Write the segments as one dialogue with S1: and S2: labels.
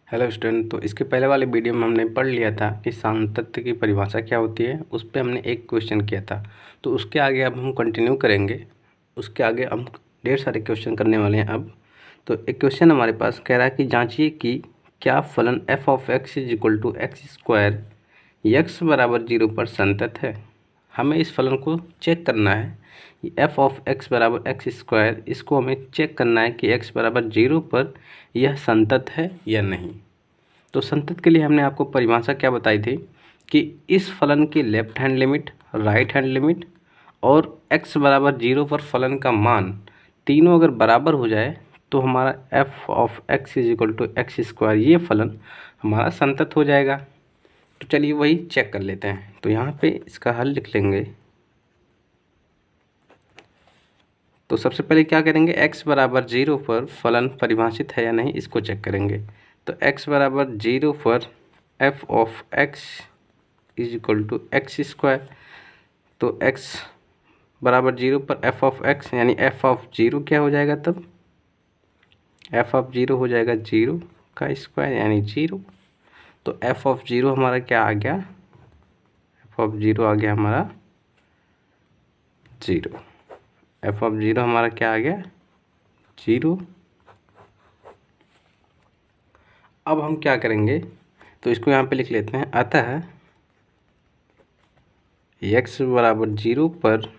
S1: Hello student. तो इसके पहले वाले वीडियो में हमने पढ़ लिया था कि सातत्य की परिभाषा क्या होती है। उस पर हमने एक क्वेश्चन किया था। तो उसके आगे अब हम कंटिन्यू करेंगे। उसके आगे हम ढेर सारे क्वेश्चन करने वाले हैं अब। तो एक क्वेश्चन हमारे पास कह रहा है कि जांचिए कि क्या फलन f of x is equal to x square x बराबर 0 पर संतत है। हमें इस फलन को चेक करना है। f ऑफ x बराबर एक्स स्क्वायर, इसको हमें चेक करना है कि x बराबर 0 पर यह संतत है या नहीं। तो संतत के लिए हमने आपको परिभाषा क्या बताई थी कि इस फलन की left hand limit, right hand limit और x बराबर 0 पर फलन का मान तीनों अगर बराबर हो जाए तो हमारा f of x is equal to x square, ये फलन हमारा संतत हो जाएगा। तो चलिए वही चेक कर लेते हैं। तो यहाँ पे इसका हल लिख लेंगे। तो सबसे पहले क्या करेंगे, x बराबर 0 पर फलन परिभाषित है या नहीं इसको चेक करेंगे। तो x बराबर 0 पर f of x is equal to x square. तो x बराबर 0 पर f ऑफ x यानी f ऑफ 0 क्या हो जाएगा, तब f ऑफ 0 हो जाएगा 0 का स्क्वायर यानी 0। तो f ऑफ 0 हमारा क्या आ गया, f ऑफ 0 आ गया हमारा 0। f ऑफ 0 हमारा क्या आ गया, 0। अब हम क्या करेंगे, तो इसको यहाँ पे लिख लेते हैं। अतः x बराबर 0 पर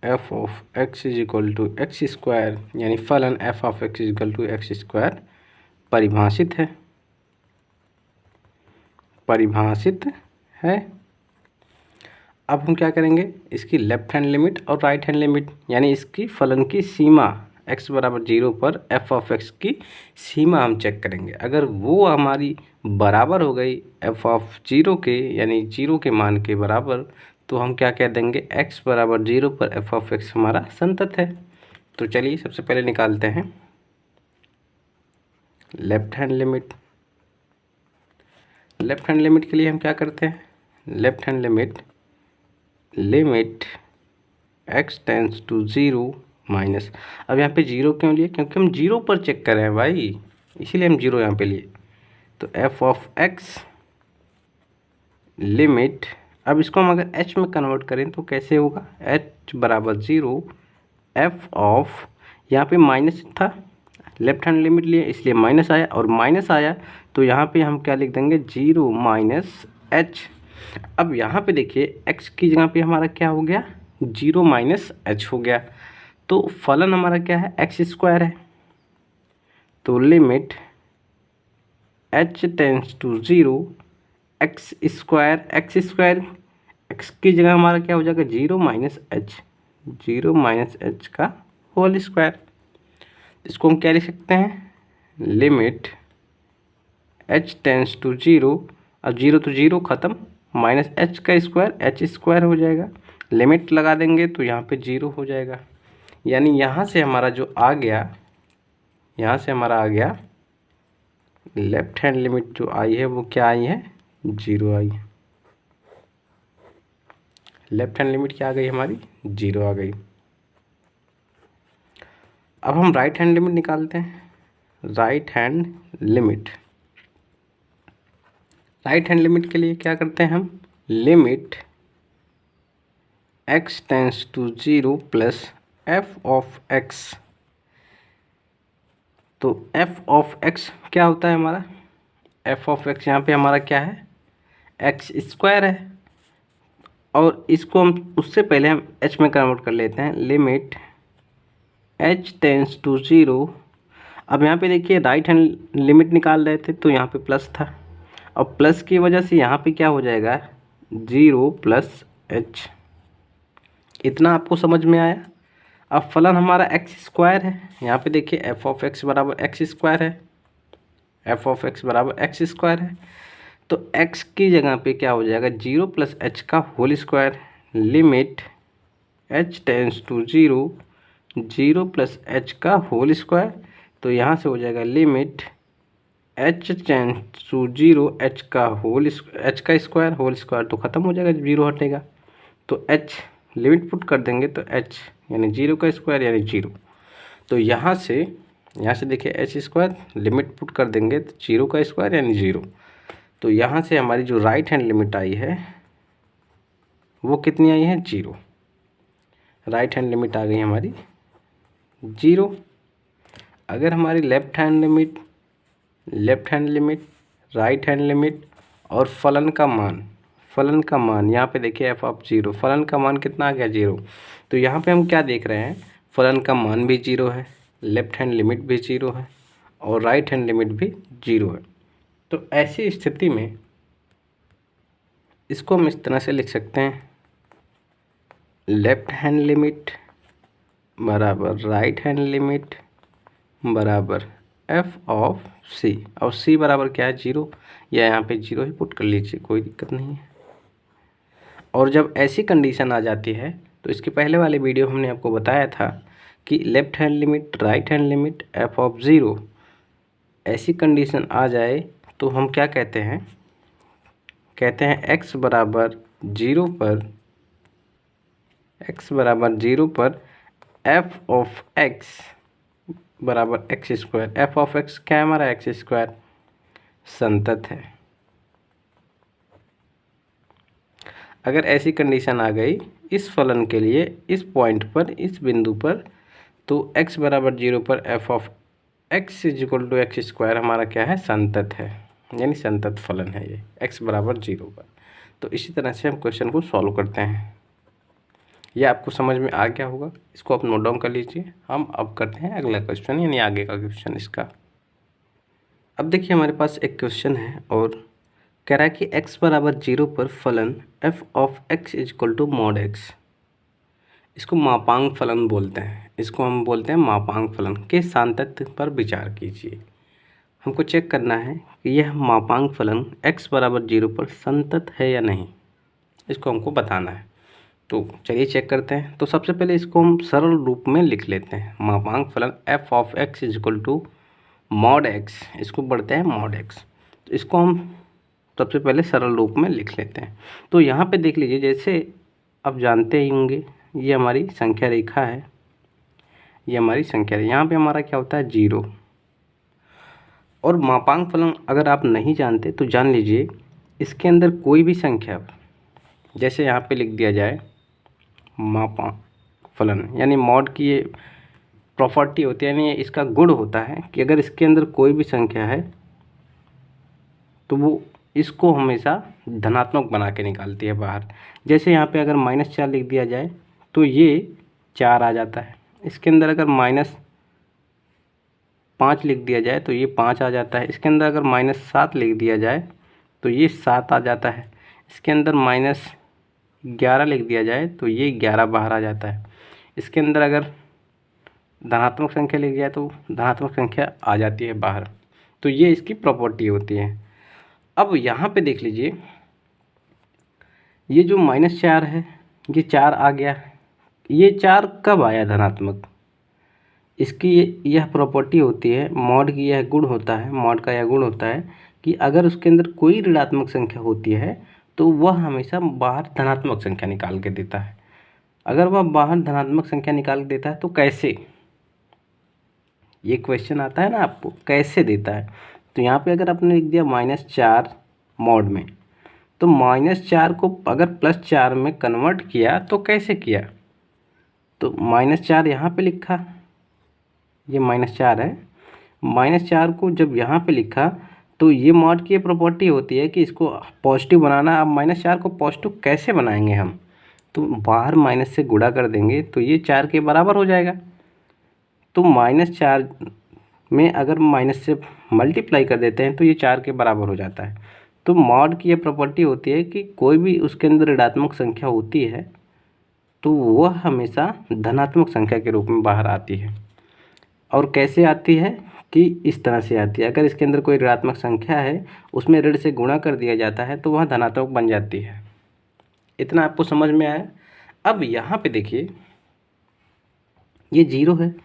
S1: f of x is equal to x square यानी फलन f of x is equal to x square परिभाषित है, परिभाषित है। अब हम क्या करेंगे, इसकी लेफ्ट हैंड लिमिट और राइट हैंड लिमिट यानी इसकी फलन की सीमा x बराबर 0 पर f ऑफ x की सीमा हम चेक करेंगे। अगर वो हमारी बराबर हो गई f ऑफ 0 के यानी 0 के मान के बराबर, तो हम क्या कह देंगे, x बराबर 0 पर f ऑफ x हमारा संतत है। तो चलिए सबसे पहले निकालते हैं left hand limit. Left hand limit के लिए हम क्या करते हैं, left hand limit limit x tends to 0 minus, अब यहाँ पे 0 क्यों लिए, क्योंकि हम 0 पर चेक कर रहे हैं भाई, इसीलिए हम 0 यहाँ पे लिए। तो f ऑफ x लिमिट, अब इसको हम अगर h में कन्वर्ट करें तो कैसे होगा, h बराबर 0 f ऑफ, यहाँ पे माइनस था, लेफ्ट हैंड लिमिट लिए इसलिए माइनस आया, और माइनस आया तो यहाँ पे हम क्या लिख देंगे, 0 माइनस h। अब यहाँ पे देखिए x की जगह पे हमारा क्या हो गया, 0 माइनस h हो गया। तो फलन हमारा क्या है, एक्स स्क्वायर है। तो limit h tends to 0 x square, x square x की जगह हमारा क्या हो जाएगा, 0 माइनस h, 0 माइनस h का होल स्क्वायर। इसको हम क्या लिख सकते हैं, लिमिट h टेंस टू 0, अब 0 तो 0 ख़त्म, माइनस h का स्क्वायर, h स्क्वायर हो जाएगा। लिमिट लगा देंगे तो यहाँ पे 0 हो जाएगा। यानी यहाँ से हमारा जो आ गया, यहाँ से हमारा आ गया लेफ्ट हैंड लिमिट जो आई है वो क्या आई है, 0 आई है। लेफ्ट हैंड लिमिट क्या आ गई हमारी, 0 आ गई। अब हम राइट हैंड लिमिट निकालते हैं। Right hand limit, right hand limit के लिए क्या करते हैं हम, limit x tends to 0 plus f of x। तो f ऑफ x क्या होता है हमारा, f ऑफ x यहाँ पे हमारा क्या है, x स्क्वायर है, और इसको हम उससे पहले हम h में कन्वर्ट कर लेते हैं। लिमिट h टेंस टू 0, अब यहाँ पे देखिए राइट हैंड लिमिट निकाल रहे थे तो यहाँ पे प्लस था, और प्लस की वजह से यहाँ पे क्या हो जाएगा, 0 प्लस h। इतना आपको समझ में आया। अब फलन हमारा एक्स स्क्वायर है, यहाँ पे देखिए f ऑफ x बराबर एक्स स्क्वायर है, f ऑफ x बराबर एक्स स्क्वायर है। तो x की जगह पे क्या हो जाएगा, 0 प्लस h का whole square. Limit h tends to 0, 0 plus h का होल स्क्वायर। तो यहाँ से हो जाएगा limit h tends to 0 h का होल, h का स्क्वायर, होल स्क्वायर तो ख़त्म हो जाएगा, 0 हटेगा। तो h लिमिट पुट कर देंगे तो h यानी 0 का स्क्वायर यानी 0। तो यहाँ से यहाँ से देखिए एच स्क्वायर लिमिट पुट कर देंगे तो 0 का स्क्वायर यानी 0। तो यहाँ से हमारी जो राइट हैंड लिमिट आई है वो कितनी आई है 0। राइट हैंड लिमिट आ गई हमारी 0। अगर हमारी left hand limit right hand limit और फलन का मान यहाँ पे देखिए एफ ऑफ 0, फलन का मान कितना आ गया 0। तो यहाँ पे हम क्या देख रहे हैं, फलन का मान भी 0 है, लेफ्ट हैंड लिमिट भी 0 है और राइट हैंड लिमिट भी 0 है। तो ऐसी स्थिति में इसको हम इस तरह से लिख सकते हैं, लेफ्ट हैंड लिमिट बराबर राइट हैंड लिमिट बराबर एफ ऑफ सी। और सी बराबर क्या है 0, या यहाँ पे 0 ही पुट कर लीजिए, कोई दिक्कत नहीं है। और जब ऐसी कंडीशन आ जाती है तो इसके पहले वाले वीडियो हमने आपको बताया था कि left hand limit right hand limit F of 0 ऐसी कंडीशन आ जाए तो हम क्या कहते हैं x बराबर 0 पर एफ ऑफ x बराबर x square. F of x क्या है हमारा एक्स स्क्वायर, संतत है। अगर ऐसी कंडीशन आ गई इस फलन के लिए इस पॉइंट पर, इस बिंदु पर, तो x बराबर 0 पर f of x equal to x square हमारा क्या है, संतत है, यानी संतत फलन है ये x बराबर 0 पर। तो इसी तरह से हम क्वेश्चन को सॉल्व करते हैं। ये आपको समझ में आ गया होगा, इसको आप नोट डाउन कर लीजिए। हम अब करते हैं अगला क्वेश्चन, यानी आगे का क्वेश्चन इसका। अब देखिए हमारे पास एक क्वेश्चन है और कह रहा है कि x बराबर 0 पर फलन f of x equal to mod x, इसको मापांक फलन बोलते हैं, इसको हम बोलते हैं मापांक फलन के सांतत्य पर विचार कीजिए। हमको चेक करना है कि यह मापांक फलन x बराबर 0 पर संतत है या नहीं, इसको हमको बताना है। तो चलिए चेक करते हैं। तो सबसे पहले इसको हम सरल रूप में लिख लेते हैं, मापांक फलन f of x equal to mod x, इसको बढ़ते हैं मॉड x। तो इसको हम सबसे पहले सरल रूप में लिख लेते हैं। तो यहाँ पे देख लीजिए, जैसे आप जानते ही होंगे ये हमारी संख्या रेखा है, ये हमारी संख्या रेखा, यहाँ पे हमारा क्या होता है 0। और मापांक फलन अगर आप नहीं जानते तो जान लीजिए, इसके अंदर कोई भी संख्या, जैसे यहाँ पे लिख दिया जाए मापांक फलन, यानी मॉड की ये प्रॉपर्टी होती है, यानी इसका गुण होता है कि अगर इसके अंदर कोई भी संख्या है तो वो इसको हमेशा धनात्मक बना के निकालती है बाहर। जैसे यहाँ पे अगर -4 लिख दिया जाए तो ये 4 आ जाता है। इसके अंदर अगर -5 लिख दिया जाए तो ये 5 आ जाता है। इसके अंदर अगर -7 लिख दिया जाए तो ये 7 आ जाता है। इसके अंदर -11 लिख दिया जाए तो ये 11 बाहर आ जाता है। इसके अंदर अगर धनात्मक संख्या लिख जाए तो धनात्मक संख्या आ जाती है बाहर। तो ये इसकी प्रॉपर्टी होती है। अब यहाँ पे देख लीजिए, ये जो -4 है ये 4 आ गया, ये 4 कब आया धनात्मक, इसकी यह प्रॉपर्टी होती है, मॉड की यह गुण होता है, मॉड का यह गुण होता है कि अगर उसके अंदर कोई ऋणात्मक संख्या होती है तो वह हमेशा बाहर धनात्मक संख्या निकाल के देता है। अगर वह बाहर धनात्मक संख्या निकाल के देता है तो कैसे, ये क्वेश्चन आता है ना आपको, कैसे देता है। तो यहाँ पे अगर आपने लिख दिया -4 मॉड में, तो -4 को अगर +4 में कन्वर्ट किया तो कैसे किया, तो -4 यहाँ पे लिखा, ये -4 है, -4 को जब यहाँ पे लिखा तो ये मॉड की प्रॉपर्टी होती है कि इसको पॉजिटिव बनाना। अब -4 को पॉजिटिव कैसे बनाएंगे हम, तो बाहर माइनस से गुणा कर देंगे तो ये 4 के बराबर हो जाएगा। तो -4 में अगर माइनस से मल्टीप्लाई कर देते हैं तो ये 4 के बराबर हो जाता है। तो मॉड की ये प्रॉपर्टी होती है कि कोई भी उसके अंदर ऋणात्मक संख्या होती है तो वह हमेशा धनात्मक संख्या के रूप में बाहर आती है। और कैसे आती है कि इस तरह से आती है, अगर इसके अंदर कोई ऋणात्मक संख्या है उसमें ऋण से गुणा कर दिया जाता है तो वह धनात्मक बन जाती है। इतना आपको समझ में आया। अब यहाँ पे देखिए ये 0 है,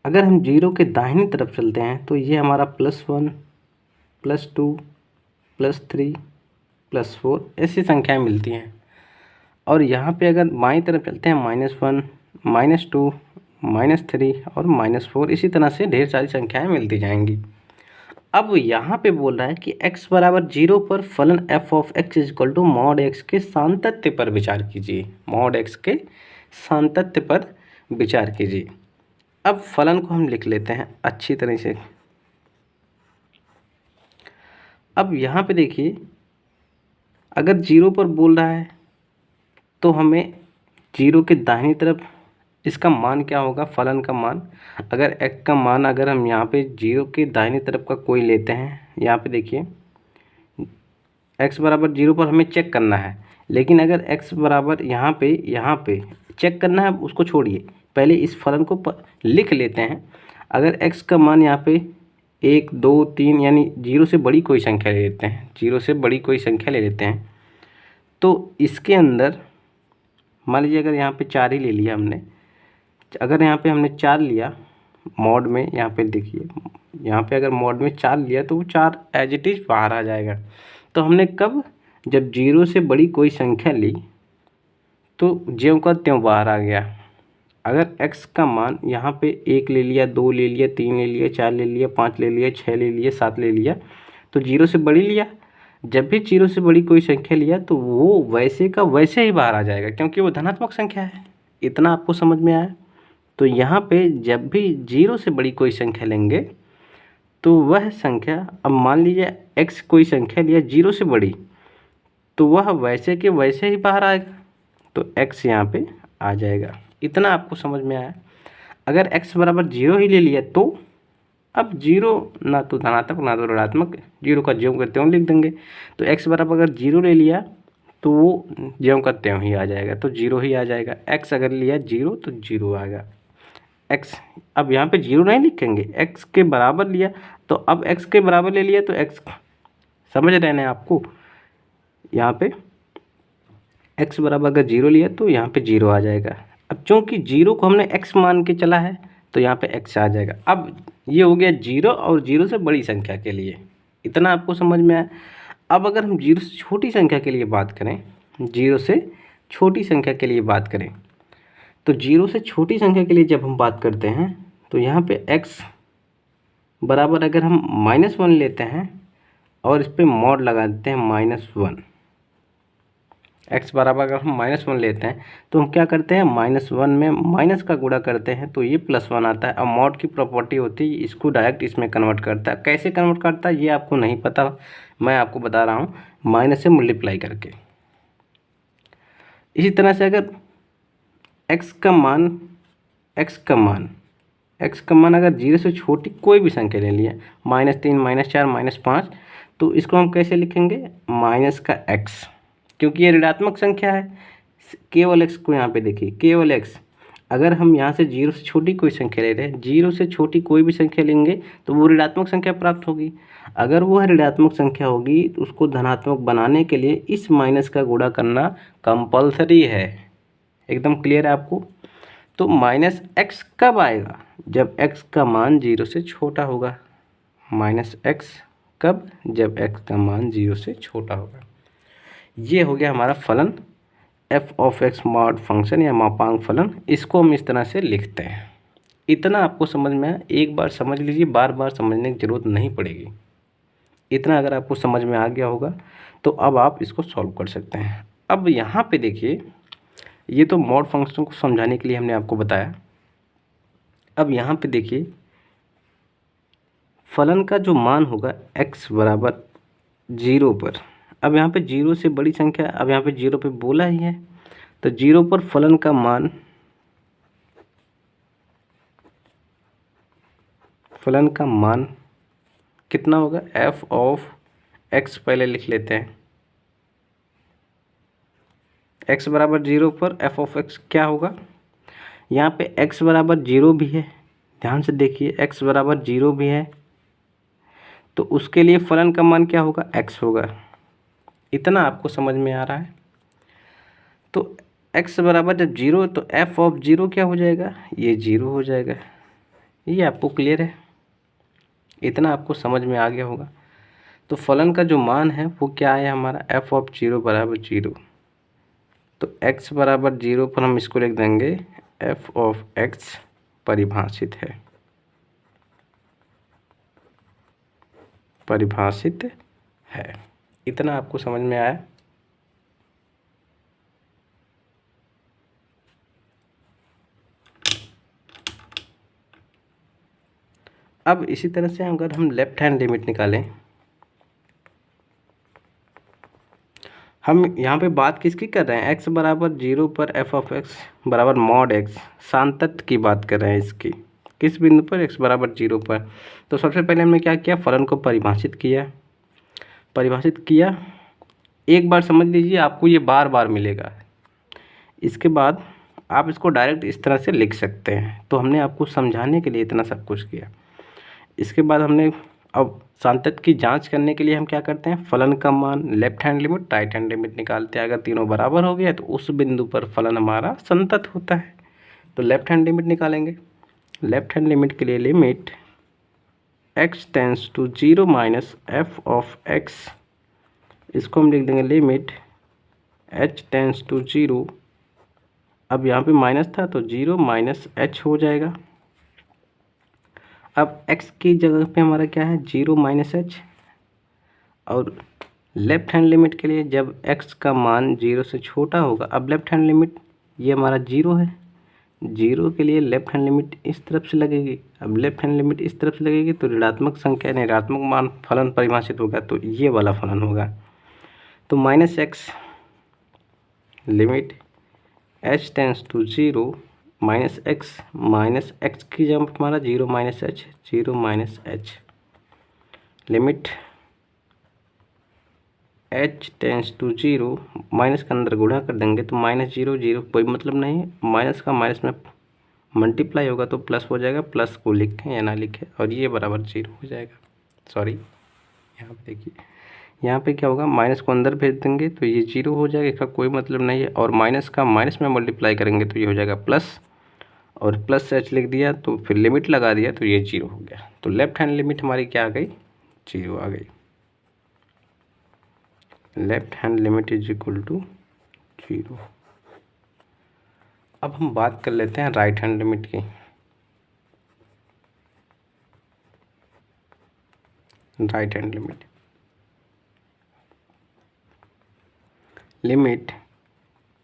S1: अगर हम 0 के दाहिनी तरफ चलते हैं तो ये हमारा +1 +2 +3 +4 ऐसी संख्याएं मिलती हैं। और यहाँ पे अगर बाईं तरफ चलते हैं -1 -2 -3 और -4, इसी तरह से ढेर सारी संख्याएं मिलती जाएंगी। अब यहाँ पे बोल रहा है कि x बराबर 0 पर फलन f of x is equal to mod x के सान्तत्य पर विचार कीजिए। मॉड x के सान्तत्य पर विचार कीजिए। अब फलन को हम लिख लेते हैं अच्छी तरह से। अब यहाँ पे देखिए, अगर 0 पर बोल रहा है तो हमें 0 के दाहिनी तरफ इसका मान क्या होगा, फलन का मान। अगर x का मान अगर हम यहाँ पे 0 के दाहिनी तरफ का कोई लेते हैं, यहाँ पे देखिए x बराबर 0 पर हमें चेक करना है, लेकिन अगर x बराबर यहाँ पे चेक करना है, उसको छोड़िए, पहले इस फलन को लिख लेते हैं। अगर x का मान यहाँ पे 1 2 3 यानी 0 से बड़ी कोई संख्या ले लेते हैं, 0 से बड़ी कोई संख्या ले लेते हैं, तो इसके अंदर मान लीजिए अगर यहाँ पे 4 ही ले लिया हमने, अगर यहाँ पे हमने 4 लिया मॉड में, यहाँ पे देखिए यहाँ पे अगर मॉड में 4 लिया तो वो 4 एज इट इज़ बाहर आ जाएगा। तो हमने कब, जब 0 से बड़ी कोई संख्या ली तो ज्यों का त्यों बाहर आ गया। अगर x का मान यहाँ पे 1 ले लिया, 2 ले लिया, 3 ले लिया, 4 ले लिया, 5 ले लिया, 6 ले लिया, 7 ले लिया, तो 0 से बड़ी लिया, जब भी 0 से बड़ी कोई संख्या लिया तो वो वैसे का वैसे ही बाहर आ जाएगा, क्योंकि वो धनात्मक संख्या है। इतना आपको समझ में आया। तो यहाँ पे जब भी 0 से बड़ी कोई संख्या लेंगे तो वह संख्या, अब मान लीजिए x कोई संख्या लिया 0 से बड़ी, तो वह वैसे के वैसे ही बाहर आएगा, तो x यहाँ पे आ जाएगा। इतना आपको समझ में आया। अगर x बराबर 0 ही ले लिया तो अब 0 ना तो धनात्मक ना तो ऋणात्मक, 0 का ज्यों का त्यों लिख देंगे। तो x बराबर अगर 0 ले लिया तो वो ज्यों का त्यों ही आ जाएगा, तो 0 ही आ जाएगा। x अगर लिया 0 तो 0 आएगा। x अब यहाँ पे 0 नहीं लिखेंगे, x के बराबर लिया तो अब x के बराबर ले लिया तो x, समझ रहे हैं आपको, यहाँ पे x बराबर अगर 0 लिया तो यहाँ पे 0 आ जाएगा। अब चूँकि 0 को हमने x मान के चला है तो यहाँ पे x आ जाएगा। अब ये हो गया 0 और 0 से बड़ी संख्या के लिए। इतना आपको समझ में आया। अब अगर हम 0 से छोटी संख्या के लिए बात करें, 0 से छोटी संख्या के लिए बात करें, तो 0 से छोटी संख्या के लिए जब हम बात करते हैं तो यहाँ पे x बराबर अगर हम -1 लेते हैं और इस पर मॉड लगा देते हैं -1, x बराबर अगर हम -1 लेते हैं तो हम क्या करते हैं, -1 में माइनस का गुणा करते हैं तो ये +1 आता है। अब मॉड की प्रॉपर्टी होती है इसको डायरेक्ट इसमें कन्वर्ट करता है। कैसे कन्वर्ट करता है ये आपको नहीं पता, मैं आपको बता रहा हूँ, माइनस से मल्टीप्लाई करके। इसी तरह से अगर x का मान अगर 0 से छोटी कोई भी संख्या ले लिया, -3 -4 -5, तो इसको हम कैसे लिखेंगे, माइनस का x, क्योंकि ये ऋणात्मक संख्या है। केवल x को यहाँ पे देखिए, केवल x। अगर हम यहाँ से 0 से छोटी कोई संख्या ले रहे हैं, 0 से छोटी कोई भी संख्या लेंगे तो वो ऋणात्मक संख्या प्राप्त होगी। अगर वह ऋणात्मक संख्या होगी तो उसको धनात्मक बनाने के लिए इस माइनस का गुणा करना कंपल्सरी है। एकदम क्लियर है आपको। तो -x कब आएगा, जब x का मान 0 से छोटा होगा। -x कब, जब x का मान 0 से छोटा होगा। ये हो गया हमारा फलन f of x mod function या मापांक फलन। इसको हम इस तरह से लिखते हैं। इतना आपको समझ में आया। एक बार समझ लीजिए, बार बार समझने की ज़रूरत नहीं पड़ेगी। इतना अगर आपको समझ में आ गया होगा तो अब आप इसको सॉल्व कर सकते हैं। अब यहाँ पे देखिए, ये तो मॉड फंक्शन को समझाने के लिए हमने आपको बताया। अब यहाँ पे देखिए, फलन का जो मान होगा x बराबर 0 पर, अब यहाँ पे 0 से बड़ी संख्या, अब यहाँ पे 0 पे बोला ही है, तो 0 पर फलन का मान कितना होगा, f ऑफ x पहले लिख लेते हैं। x बराबर 0 पर f ऑफ x क्या होगा, यहाँ पे x बराबर 0 भी है, ध्यान से देखिए x बराबर 0 भी है, तो उसके लिए फलन का मान क्या होगा, x होगा। इतना आपको समझ में आ रहा है। तो x बराबर जब 0 तो f ऑफ 0 क्या हो जाएगा, ये 0 हो जाएगा। ये आपको क्लियर है। इतना आपको समझ में आ गया होगा। तो फलन का जो मान है वो क्या है हमारा, f ऑफ 0 बराबर 0। तो x बराबर 0 पर हम इसको लिख देंगे f ऑफ x परिभाषित है। इतना आपको समझ में आया? अब इसी तरह से अगर हम लेफ्ट हैंड लिमिट निकालें, हम यहाँ पे बात किसकी कर रहे हैं? x बराबर 0 पर f ऑफ x बराबर मॉड x, सांतत्य की बात कर रहे हैं इसकी, किस बिंदु पर? x बराबर 0 पर। तो सबसे पहले हमने क्या किया? फलन को परिभाषित किया। एक बार समझ लीजिए, आपको ये बार बार मिलेगा। इसके बाद आप इसको डायरेक्ट इस तरह से लिख सकते हैं। तो हमने आपको समझाने के लिए इतना सब कुछ किया। इसके बाद हमने अब सांतत्य की जांच करने के लिए हम क्या करते हैं? फलन का मान, left hand limit, right hand limit निकालते हैं। अगर तीनों बराबर हो गया तो उस बिंदु पर फलन हमारा संतत होता है। तो लेफ्ट हैंड लिमिट निकालेंगे। लेफ्ट हैंड लिमिट के लिए limit x tends to 0 minus f of x, इसको हम लिख देंगे लिमिट h टेंस टू 0। अब यहाँ पे माइनस था तो 0 माइनस h हो जाएगा। अब x की जगह पे हमारा क्या है? 0 माइनस h। और लेफ्ट हैंड लिमिट के लिए जब x का मान 0 से छोटा होगा, अब लेफ्ट हैंड लिमिट ये हमारा 0 है, 0 के लिए लेफ्ट हैंड लिमिट इस तरफ से लगेगी। अब लेफ्ट हैंड लिमिट इस तरफ से लगेगी तो ऋणात्मक संख्या, ऋणात्मक मान फलन परिभाषित होगा, तो ये वाला फलन होगा। तो minus x limit h tends to 0 minus x की जगह हमारा 0 minus h limit h tends to 0, minus के अंदर गुणा कर देंगे तो माइनस 0 कोई मतलब नहीं है, माइनस का माइनस में मल्टीप्लाई होगा तो प्लस हो जाएगा, प्लस को लिखें या ना लिखें, और ये बराबर 0 हो जाएगा। सॉरी, यहाँ पे देखिए, यहाँ पे क्या होगा? माइनस को अंदर भेज देंगे तो ये 0 हो जाएगा, इसका कोई मतलब नहीं है, और माइनस का माइनस में मल्टीप्लाई करेंगे तो ये हो जाएगा प्लस, और प्लस h लिख दिया तो फिर लिमिट लगा दिया तो ये 0 हो गया। तो लेफ्ट हैंड लिमिट हमारी क्या आ गई? 0 आ गई। Left hand limit is equal to 0। अब हम बात कर लेते हैं राइट हैंड लिमिट की। Right hand limit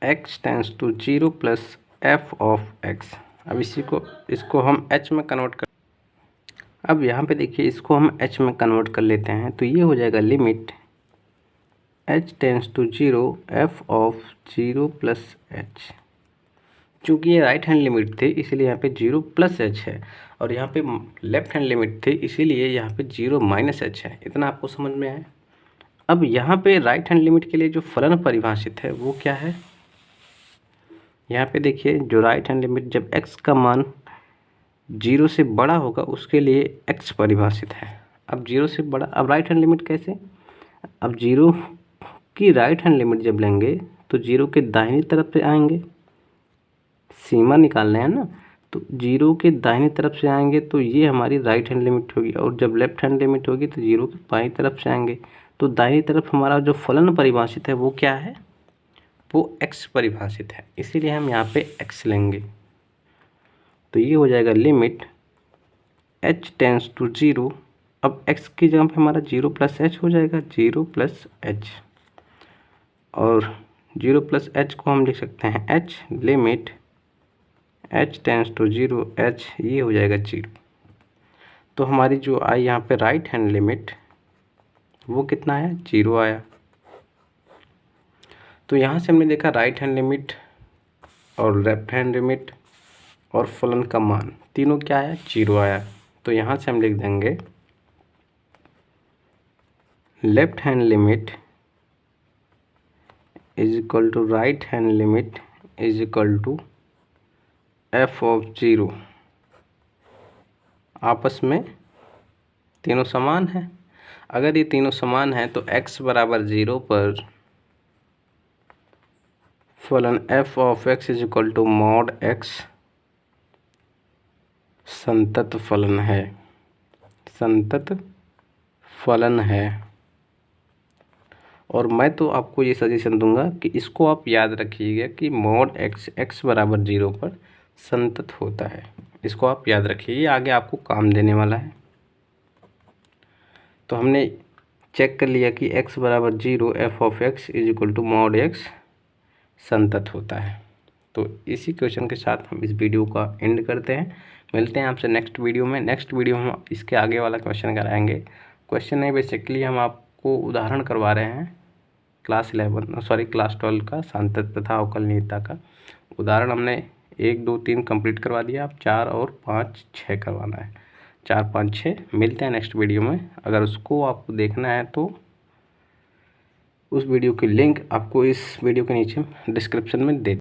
S1: x tends to 0 plus f of x। अब इसको हम h में कन्वर्ट कर, अब यहाँ पे देखिए इसको हम h में कन्वर्ट कर लेते हैं तो ये हो जाएगा limit h tends to 0 f of 0 plus h। चूँकि ये राइट हैंड लिमिट थे इसीलिए यहाँ पे 0 प्लस h है, और यहाँ पे लेफ्ट हैंड लिमिट थे इसीलिए यहाँ पे 0 माइनस h है। इतना आपको समझ में आया? अब यहाँ पे राइट हैंड लिमिट के लिए जो फलन परिभाषित है वो क्या है? यहाँ पे देखिए, जो राइट हैंड लिमिट जब x का मान 0 से बड़ा होगा उसके लिए x परिभाषित है। अब 0 से बड़ा, अब राइट हैंड लिमिट कैसे? अब 0 की राइट हैंड लिमिट जब लेंगे तो 0 के दाहिनी तरफ से आएंगे, सीमा निकालना है ना, तो 0 के दाहिनी तरफ से आएंगे तो ये हमारी राइट हैंड लिमिट होगी, और जब लेफ्ट हैंड लिमिट होगी तो 0 के बाईं तरफ से आएंगे। तो दाहिनी तरफ हमारा जो फलन परिभाषित है वो क्या है? वो x परिभाषित है, इसीलिए हम यहाँ पे x लेंगे। तो ये हो जाएगा लिमिट h टेंस टू 0। अब x की जगह पे हमारा 0 प्लस h हो जाएगा, 0 प्लस h, और 0 प्लस h को हम लिख सकते हैं h limit h tends to 0 h, ये हो जाएगा 0। तो हमारी जो आई यहाँ पे राइट हैंड लिमिट वो कितना आया? 0 आया। तो यहाँ से हमने देखा राइट हैंड लिमिट और लेफ्ट हैंड लिमिट और फलन का मान तीनों क्या आया? 0 आया। तो यहाँ से हम लिख देंगे left hand limit is equal to right hand limit is equal to f of 0। आपस में तीनों समान है। अगर ये तीनों समान हैं तो x बराबर 0 पर फलन f of x is equal to mod x संतत फलन है, संतत फलन है। और मैं तो आपको ये सजेशन दूंगा कि इसको आप याद रखिएगा कि मॉड x बराबर 0 पर संतत होता है। इसको आप याद रखिए, ये आगे आपको काम देने वाला है। तो हमने चेक कर लिया कि x बराबर 0 f of x is equal to mod x संतत होता है। तो इसी क्वेश्चन के साथ हम इस वीडियो का एंड करते हैं। मिलते हैं आपसे नेक्स्ट वीडियो में। नेक्स्ट वीडियो में हम इसके आगे वाला क्वेश्चन कराएंगे। क्वेश्चन नहीं, बेसिकली हम आपको उदाहरण करवा रहे हैं क्लास 12 का सांतत तथा अवकलनीयता का उदाहरण। हमने 1 2 3 कंप्लीट करवा दिया, अब 4 और 5 6 करवाना है। 4 5 6 मिलते हैं नेक्स्ट वीडियो में। अगर उसको आपको देखना है तो उस वीडियो की लिंक आपको इस वीडियो के नीचे डिस्क्रिप्शन में दे